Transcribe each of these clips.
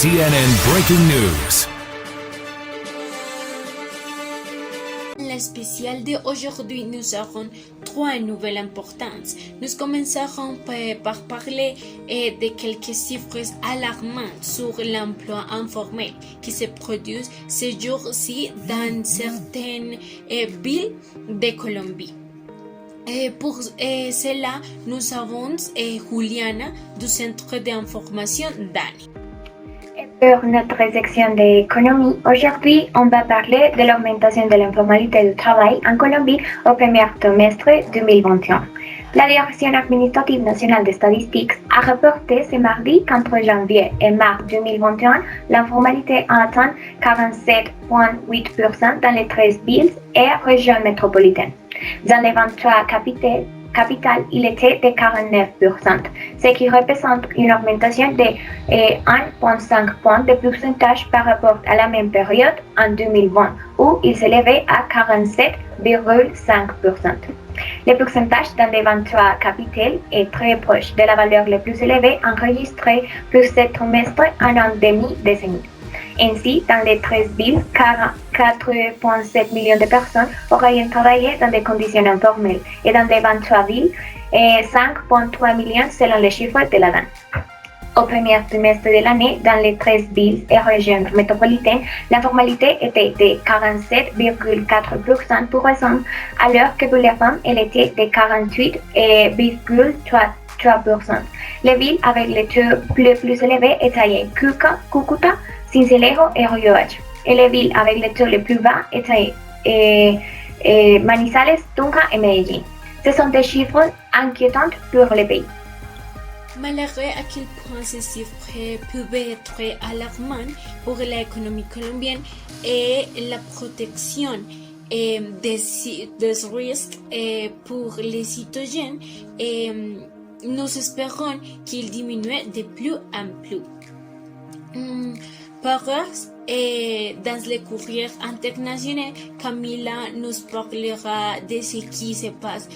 CNN Breaking News. La spéciale d'aujourd'hui, nous aurons trois nouvelles importantes. Nous commencerons par parler de quelques chiffres alarmants sur l'emploi informel qui se produisent ces jours-ci dans certaines villes de Colombie. Pour cela, nous avons Juliana du Centre d'information DANI. Pour notre section d'économie, aujourd'hui, on va parler de l'augmentation de l'informalité du travail en Colombie au premier trimestre 2021. La Direction administrative nationale des statistiques a rapporté ce mardi qu'entre janvier et mars 2021, l'informalité a atteint 47,8% dans les 13 villes et régions métropolitaines. Dans les 23 capitales, il était de 49%, ce qui représente une augmentation de 1,5 points de pourcentage par rapport à la même période en 2020, où il s'élevait à 47,5%. Le pourcentage dans les 23 capitales est très proche de la valeur la plus élevée enregistrée pour ce trimestre en un demi-décennie. Ainsi, dans les 13 villes, 4,7 millions de personnes auraient travaillé dans des conditions informelles et dans les 23 villes, 5,3 millions selon les chiffres de la DAN. Au premier trimestre de l'année, dans les 13 villes et régions métropolitaines, l'informalité était de 47,4% pour les hommes, alors que pour les femmes, elle était de 48,3%. Les villes avec le taux le plus élevé étaient Cúcuta, Sincelejo et Río Hacho. Et les villes avec le taux le plus bas étaient Manizales, Tunja et Medellín. Ce sont des chiffres inquiétants pour le pays. Malgré à quel point ces chiffres peuvent être alarmants pour l'économie colombienne et la protection des risques pour les citoyens, nous espérons qu'ils diminuent de plus en plus. Par dans le courrier international, Camila nous parlera de ce qui se passe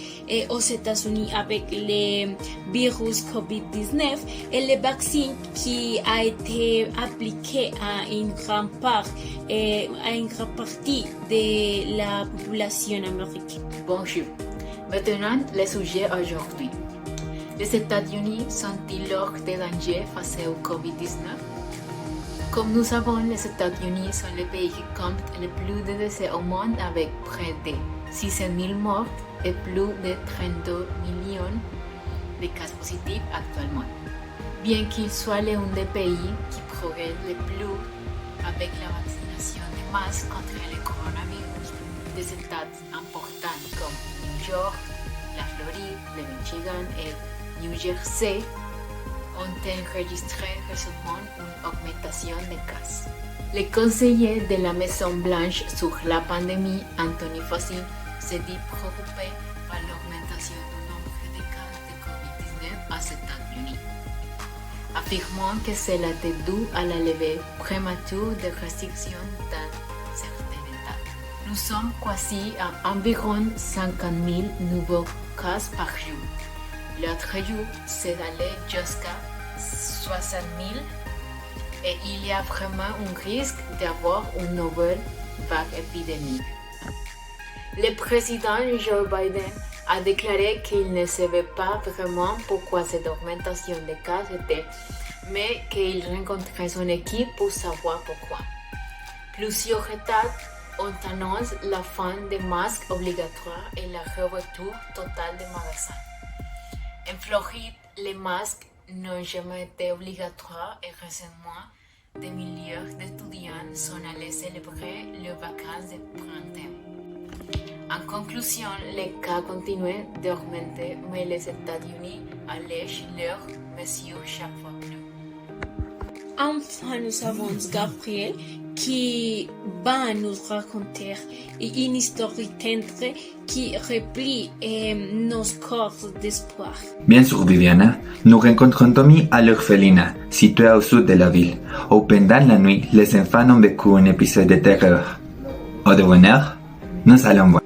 aux États-Unis avec le virus COVID-19 et le vaccin qui a été appliqué à une grande partie de la population américaine. Bonjour. Maintenant, le sujet aujourd'hui. Les États-Unis sont-ils hors de danger face au COVID-19? Comme nous savons, les États-Unis sont le pays qui compte le plus de décès au monde avec près de 600 000 morts et plus de 32 millions de cas positifs actuellement. Bien qu'il soit l'un des pays qui progresse le plus avec la vaccination de masse contre le coronavirus, des États importants comme New York, la Floride, le Michigan et New Jersey ont enregistré récemment une augmentation des cas. Le conseiller de la Maison-Blanche sur la pandémie, Anthony Fauci, s'est dit préoccupé par l'augmentation du nombre de cas de COVID-19 aux États-Unis, affirmant que cela était dû à la levée prématurée des restrictions dans certains États. Nous sommes quasi à environ 50 000 nouveaux cas par jour. L'autre jour, c'est allé jusqu'à 60 000 et il y a vraiment un risque d'avoir une nouvelle vague épidémique. Le président Joe Biden a déclaré qu'il ne savait pas vraiment pourquoi cette augmentation de cas était, mais qu'il rencontrait son équipe pour savoir pourquoi. Plusieurs États ont annoncé la fin des masques obligatoires et le retour total des magasins. En Floride, les masques n'ont jamais été obligatoires et récemment, des milliers d'étudiants sont allés célébrer leurs vacances de printemps. En conclusion, les cas continuent d'augmenter, mais les États-Unis allègent leurs mesures chaque fois plus. Enfin, nous avons Gabriel qui va nous raconter une histoire tendre qui replie nos corps d'espoir. Bien sûr, Viviana, nous rencontrons Tommy à l'orphelinat, située au sud de la ville, où pendant la nuit, les enfants ont vécu un épisode de terreur. Au devenir, nous allons voir.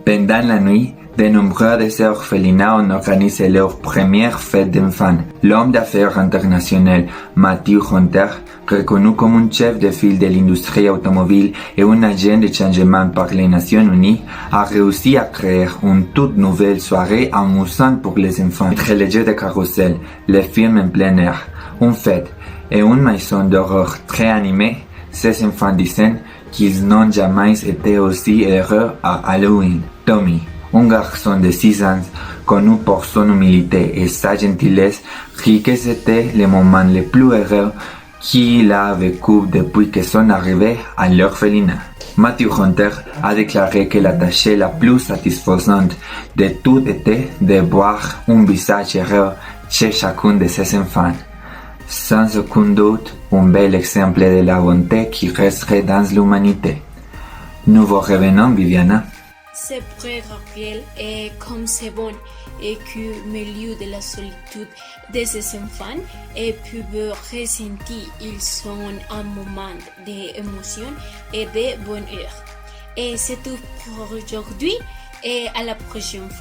Pendant la nuit, De nombreuses orphelinats ont organisé leur première fête d'enfants. L'homme d'affaires international Matthew Hunter, reconnu comme un chef de file de l'industrie automobile et un agent de changement par les Nations Unies, a réussi à créer une toute nouvelle soirée amusante pour les enfants. Entre les jeux de carrousel, les films en plein air, une fête et une maison d'horreur très animée, ces enfants disaient qu'ils n'ont jamais été aussi heureux à Halloween. Tommy, un garçon de 6 ans, connu pour son humilité et sa gentillesse, dit que c'était le moment le plus heureux qu'il a vécu depuis que son arrivée à l'orphelinat. Matthew Hunter a déclaré que la tâche la plus satisfaisante de tout était de voir un visage heureux chez chacun de ses enfants. Sans aucun doute, un bel exemple de la bonté qui resterait dans l'humanité. Nous vous revenons, Viviana. C'est vrai, Gabriel, et comme c'est bon et qu'au milieu de la solitude de ces enfants et peuvent ressentir, ils sont un moment d'émotion et de bonheur. Et c'est tout pour aujourd'hui et à la prochaine fois.